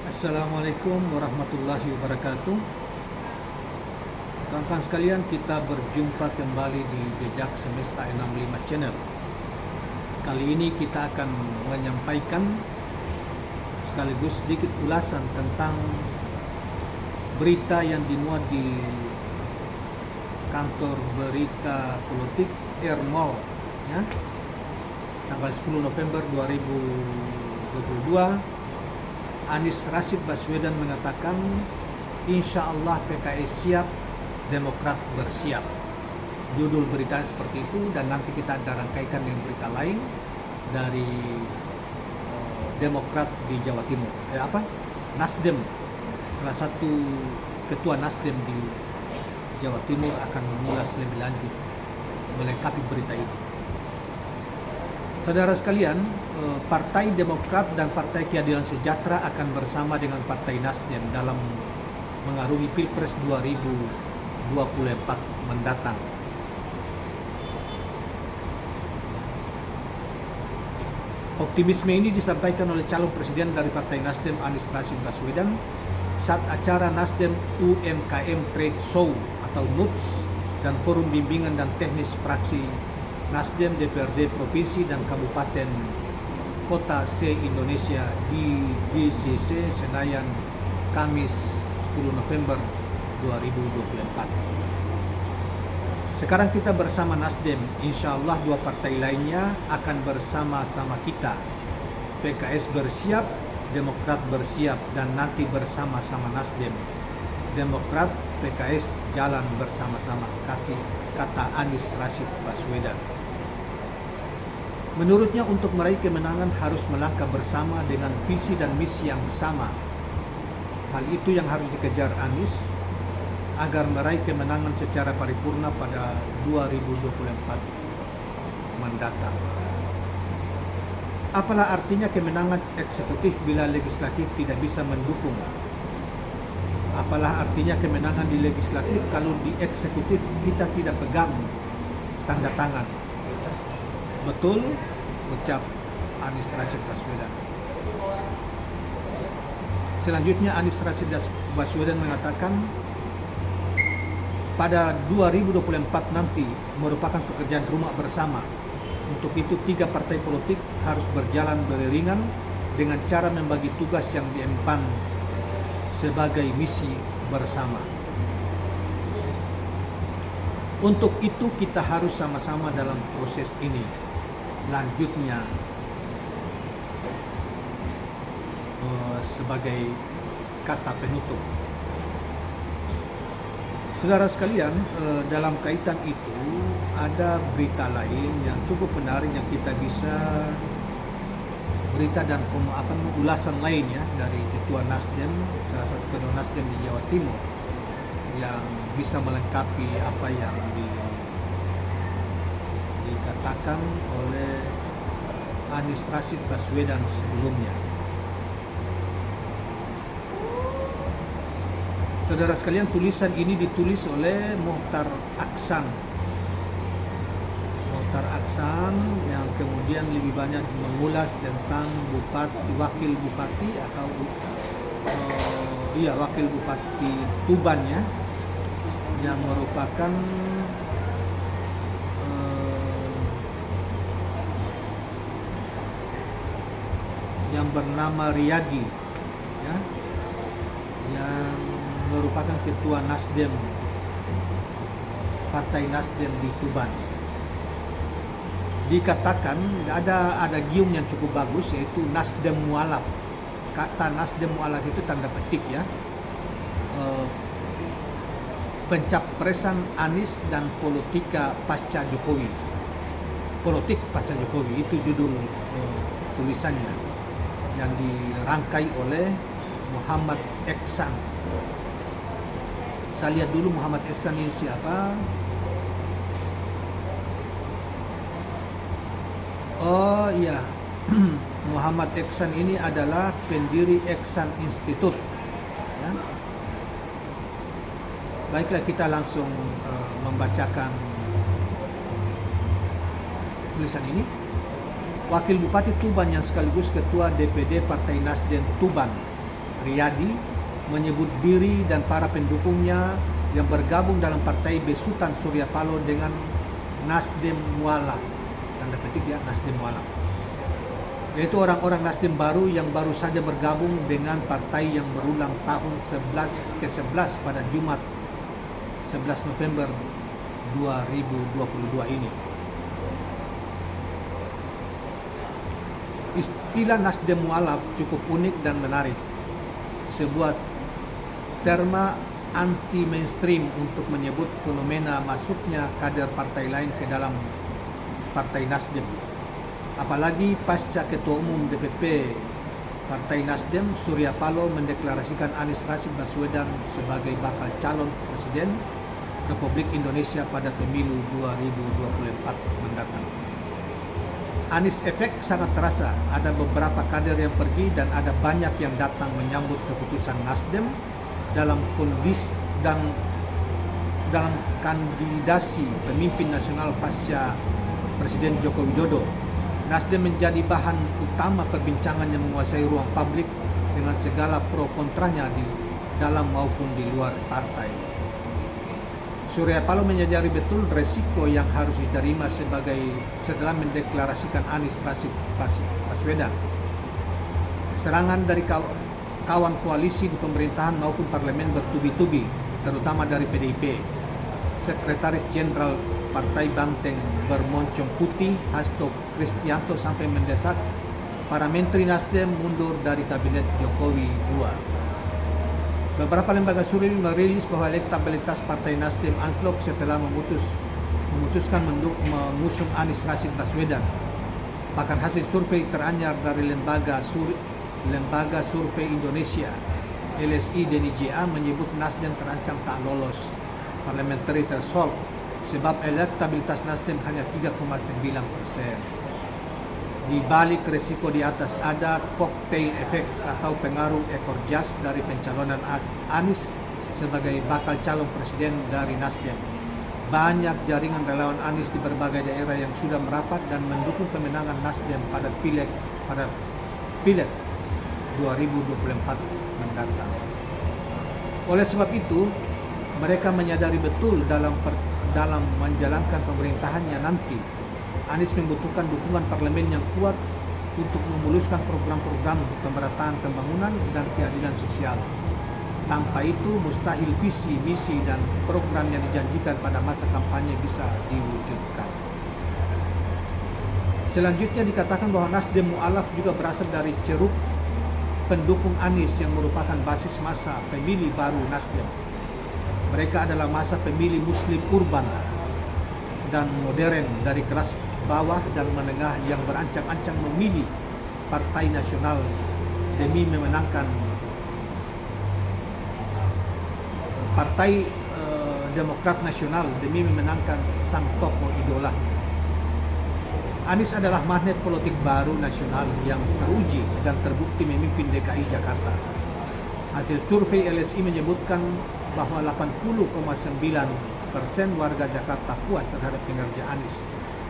Assalamualaikum warahmatullahi wabarakatuh. Kawan-kawan sekalian, kita berjumpa kembali di Jejak Semesta 65 Channel. Kali ini kita akan menyampaikan sekaligus sedikit ulasan tentang berita yang dimuat di kantor berita politik Ermol, ya, tanggal 10 November 2022. Anies Rashid Baswedan mengatakan, insya Allah PKS siap, Demokrat bersiap. Judul berita seperti itu, dan nanti kita ada rangkaikan dengan berita lain dari Demokrat di Jawa Timur. Nasdem, salah satu ketua Nasdem di Jawa Timur akan mengulas lebih lanjut melengkapi berita itu. Saudara sekalian, Partai Demokrat dan Partai Keadilan Sejahtera akan bersama dengan Partai Nasdem dalam mengarungi Pilpres 2024 mendatang. Optimisme ini disampaikan oleh calon presiden dari Partai Nasdem, Anies Rashid Baswedan, saat acara Nasdem UMKM Trade Show atau NUTS dan Forum Bimbingan dan Teknis Fraksi Nasdem DPRD Provinsi dan Kabupaten Kota se-Indonesia di GCC Senayan, Kamis 10 November 2024. Sekarang kita bersama Nasdem, insya Allah dua partai lainnya akan bersama-sama kita. PKS bersiap, Demokrat bersiap, dan nanti bersama-sama Nasdem. Demokrat, PKS jalan bersama-sama, kata Anies Rashid Baswedan. Menurutnya untuk meraih kemenangan harus melangkah bersama dengan visi dan misi yang sama. Hal itu yang harus dikejar Anies agar meraih kemenangan secara paripurna pada 2024 mendatang. Apalah artinya kemenangan eksekutif bila legislatif tidak bisa mendukung? Apalah artinya kemenangan di legislatif kalau di eksekutif kita tidak pegang tanda tangan? Betul, ucap Anies Rashid Baswedan. Selanjutnya Anies Rashid Baswedan mengatakan, pada 2024 nanti merupakan pekerjaan rumah bersama. Untuk itu 3 partai politik harus berjalan beriringan dengan cara membagi tugas yang diemban sebagai misi bersama. Untuk itu kita harus sama-sama dalam proses ini. Lanjutnya sebagai kata penutup. Saudara sekalian, dalam kaitan itu ada berita lain yang cukup menarik yang kita bisa berita dan ulasan lainnya dari ketua Nasdem, salah satu ketua Nasdem di Jawa Timur, yang bisa melengkapi apa yang dikatakan oleh Anies Rashid Baswedan sebelumnya. Saudara sekalian, tulisan ini ditulis oleh Mohtar Aksan yang kemudian lebih banyak mengulas tentang wakil bupati atau wakil bupati Tuban, ya, yang merupakan yang bernama Riyadi, ya, yang merupakan ketua Nasdem, Partai Nasdem di Tuban. Dikatakan ada gium yang cukup bagus, yaitu Nasdem Mualaf. Kata Nasdem Mualaf itu tanda petik, ya, pencapresan Anies dan politika pasca Jokowi. Politik pasca Jokowi itu judul tulisannya, yang dirangkai oleh Muhammad Eksan. Saya lihat dulu Muhammad Eksan ini siapa. Oh iya, Muhammad Eksan ini adalah pendiri Eksan Institute, ya. Baiklah, kita langsung membacakan tulisan ini. Wakil Bupati Tuban yang sekaligus Ketua DPD Partai Nasdem Tuban, Riyadi menyebut diri dan para pendukungnya yang bergabung dalam Partai Besutan Surya Paloh dengan Nasdem Mualaf, tanda petik ya, Nasdem Mualaf, yaitu orang-orang Nasdem baru yang baru saja bergabung dengan partai yang berulang tahun ke-11 pada Jumat 11 November 2022 ini. Istilah Nasdem Mualaf cukup unik dan menarik, sebuah terma anti-mainstream untuk menyebut fenomena masuknya kader partai lain ke dalam Partai Nasdem. Apalagi pasca Ketua Umum DPP Partai Nasdem Surya Paloh mendeklarasikan Anies Rashid Baswedan sebagai bakal calon presiden Republik Indonesia pada pemilu 2024 mendatang. Anies efek sangat terasa, ada beberapa kader yang pergi dan ada banyak yang datang menyambut keputusan Nasdem dalam kondisi dan dalam kandidasi pemimpin nasional pasca Presiden Joko Widodo. Nasdem menjadi bahan utama perbincangan yang menguasai ruang publik dengan segala pro kontranya di dalam maupun di luar partai. Surya Paloh menyadari betul resiko yang harus diterima setelah mendeklarasikan Anies Rashid Baswedan. Serangan dari kawan koalisi di pemerintahan maupun parlemen bertubi-tubi, terutama dari PDIP. Sekretaris Jenderal Partai Banteng bermoncong putih Hasto Kristianto sampai mendesak para menteri Nasdem mundur dari kabinet Jokowi II. Beberapa lembaga survei merilis bahwa elektabilitas Partai Nasdem anjlok setelah memutuskan mengusung Anies Rashid Baswedan. Bahkan hasil survei teranyar dari lembaga survei Indonesia LSI dan IJA menyebut Nasdem terancam tak lolos parliamentary threshold sebab elektabilitas Nasdem hanya 3,9%. Di balik resiko di atas ada cocktail effect atau pengaruh ekor jas dari pencalonan Anies sebagai bakal calon presiden dari Nasdem. Banyak jaringan relawan Anies di berbagai daerah yang sudah merapat dan mendukung kemenangan Nasdem pada pileg 2024 mendatang. Oleh sebab itu, mereka menyadari betul dalam menjalankan pemerintahannya nanti, Anies membutuhkan dukungan parlemen yang kuat untuk memuluskan program-program pemerataan pembangunan dan keadilan sosial. Tanpa itu, mustahil visi, misi, dan program yang dijanjikan pada masa kampanye bisa diwujudkan. Selanjutnya dikatakan bahwa Nasdem Mualaf juga berasal dari ceruk pendukung Anies yang merupakan basis massa pemilih baru Nasdem. Mereka adalah massa pemilih Muslim urban dan modern dari kelas bawah dan menengah yang berancang-ancang memilih Partai Nasional demi memenangkan Partai Demokrat Nasional demi memenangkan sang tokoh idola. Anies adalah magnet politik baru nasional yang teruji dan terbukti memimpin DKI Jakarta. Hasil survei LSI menyebutkan bahwa 80,9% warga Jakarta puas terhadap kinerja Anies.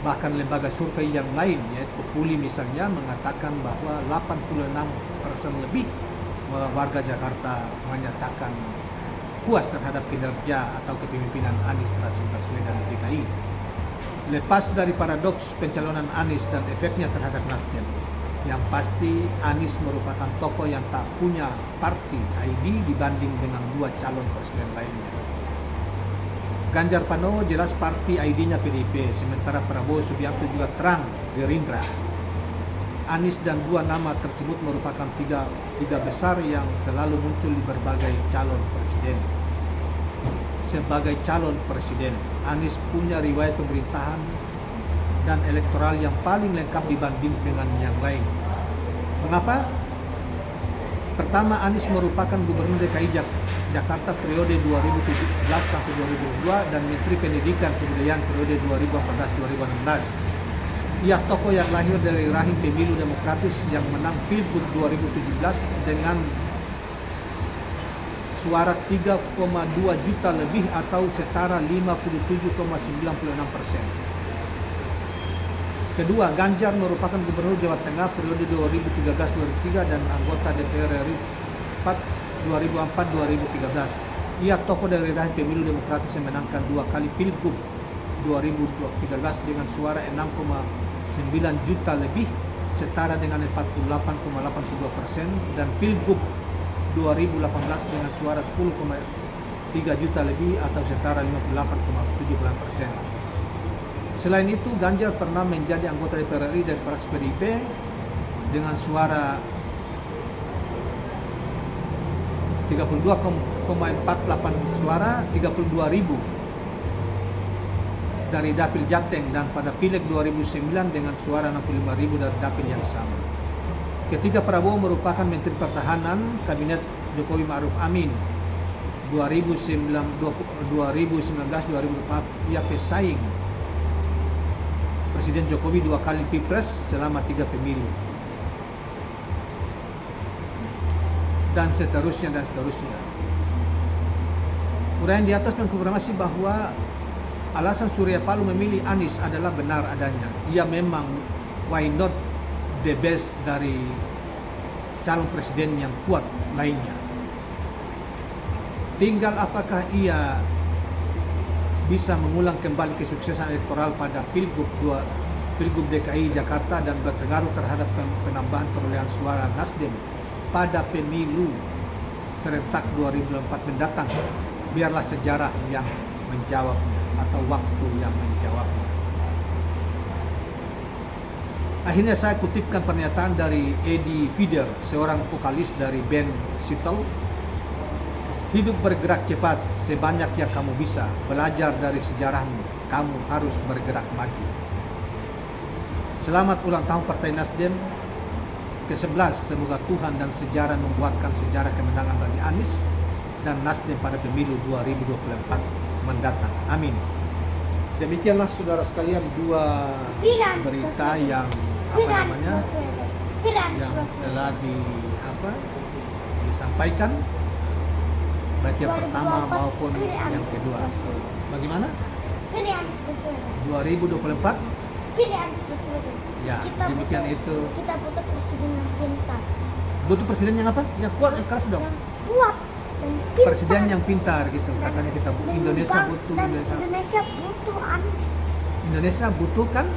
Bahkan lembaga survei yang lain, yaitu Puli misalnya, mengatakan bahwa 86% lebih warga Jakarta menyatakan puas terhadap kinerja atau kepemimpinan Anies Rashid Baswedan di DKI. Lepas dari paradoks pencalonan Anies dan efeknya terhadap Nasdem, yang pasti Anies merupakan tokoh yang tak punya party ID dibanding dengan dua calon presiden lainnya. Ganjar Pranowo jelas parti ID-nya PDIP, sementara Prabowo Subianto juga terang Gerindra. Anies dan dua nama tersebut merupakan tiga besar yang selalu muncul di berbagai calon presiden. Sebagai calon presiden, Anies punya riwayat pemerintahan dan elektoral yang paling lengkap dibanding dengan yang lain. Mengapa? Pertama, Anies merupakan Gubernur DKI Jakarta periode 2017 sampai 2022 dan Menteri Pendidikan Kebudayaan periode 2014-2016. Ia tokoh yang lahir dari rahim pemilu demokratis yang menang Pilgub 2017 dengan suara 3,2 juta lebih atau setara 57,96%. Kedua, Ganjar merupakan Gubernur Jawa Tengah periode 2013-2023 dan anggota DPR RI 2004-2013. Ia tokoh dari rahim pemilu demokratis yang menangkan 2 kali Pilgub 2013 dengan suara 6,9 juta lebih, setara dengan 48,82%, dan Pilgub 2018 dengan suara 10,3 juta lebih atau setara 58,79%. Selain itu, Ganjar pernah menjadi anggota DPR RI dari fraksi PDIP dengan suara 32,48 suara, 32.000 dari Dapil Jateng, dan pada Pileg 2009 dengan suara 65.000 dari Dapil yang sama. Ketika Prabowo merupakan Menteri Pertahanan Kabinet Jokowi Ma'ruf Amin 2019-2024, ia pesaing Presiden Jokowi 2 kali Pilpres selama 3 pemilu. Dan seterusnya. Uraian di atas mengkonfirmasi bahwa alasan Surya Paloh memilih Anies adalah benar adanya. Ia memang why not the best dari calon presiden yang kuat lainnya. Tinggal apakah ia bisa mengulang kembali kesuksesan elektoral pada Pilgub DKI Jakarta dan berpengaruh terhadap penambahan perolehan suara Nasdem pada pemilu serentak 2024 mendatang. Biarlah sejarah yang menjawabnya atau waktu yang menjawabnya. Akhirnya saya kutipkan pernyataan dari Eddie Vedder, seorang vokalis dari band Seattle. Hidup bergerak cepat sebanyak yang kamu bisa. Belajar dari sejarahmu. Kamu harus bergerak maju. Selamat ulang tahun Partai Nasdem ke-11. Semoga Tuhan dan sejarah membuatkan sejarah kemenangan bagi Anies dan Nasdem pada pemilu 2024 mendatang. Amin. Demikianlah saudara sekalian, 2 berita yang yang telah disampaikan, baik yang pertama maupun yang kedua. Bagaimana? 2024? Ya, demikian itu. Kita butuh presiden yang pintar. Butuh presiden yang apa? Yang kuat, yang keras dong. Yang kuat dan pintar. Presiden yang pintar gitu. Katanya kita Indonesia butuh Indonesia butuh Anies. Indonesia butuhkan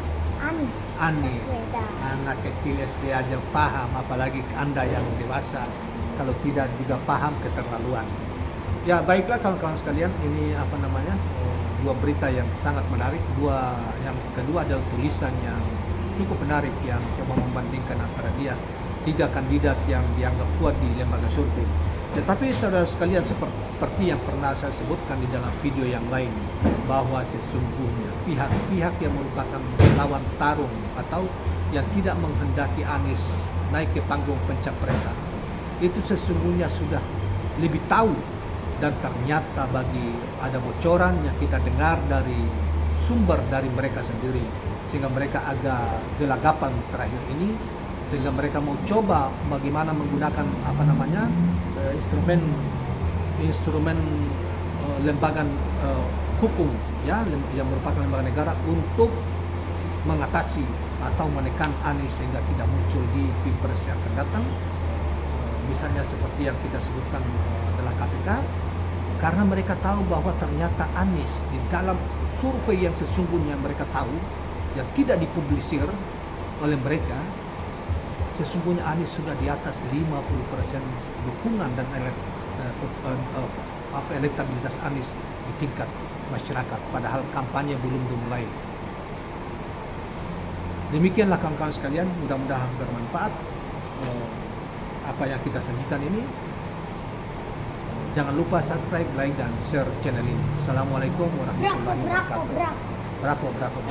Anies. Anak kecil SD aja paham, apalagi Anda yang dewasa. Kalau tidak juga paham keterlaluan. Ya, baiklah kawan-kawan sekalian, ini 2 berita yang sangat menarik. Yang kedua adalah tulisan yang cukup menarik yang coba membandingkan antara 3 kandidat yang dianggap kuat di lembaga survei. Tetapi saudara sekalian, seperti yang pernah saya sebutkan di dalam video yang lain, bahwa sesungguhnya pihak-pihak yang merupakan lawan tarung atau yang tidak menghendaki Anies naik ke panggung pencapresan itu sesungguhnya sudah lebih tahu, dan ternyata bagi ada bocoran yang kita dengar dari sumber dari mereka sendiri, sehingga mereka agak gelagapan terakhir ini, sehingga mereka mau coba bagaimana menggunakan instrumen lembaga hukum ya yang merupakan lembaga negara untuk mengatasi atau menekan Anies sehingga tidak muncul di Pilpres yang akan datang. Misalnya seperti yang kita sebutkan adalah KPK, karena mereka tahu bahwa ternyata Anies di dalam survei yang sesungguhnya mereka tahu yang tidak dipublisir oleh mereka, sesungguhnya Anies sudah di atas 50% dukungan dan elektabilitas Anies di tingkat masyarakat, padahal kampanye belum dimulai. Demikianlah kawan-kawan sekalian, mudah-mudahan bermanfaat apa yang kita sajikan ini. Jangan lupa subscribe, like, dan share channel ini. Assalamualaikum warahmatullahi wabarakatuh. Bravo. Bravo.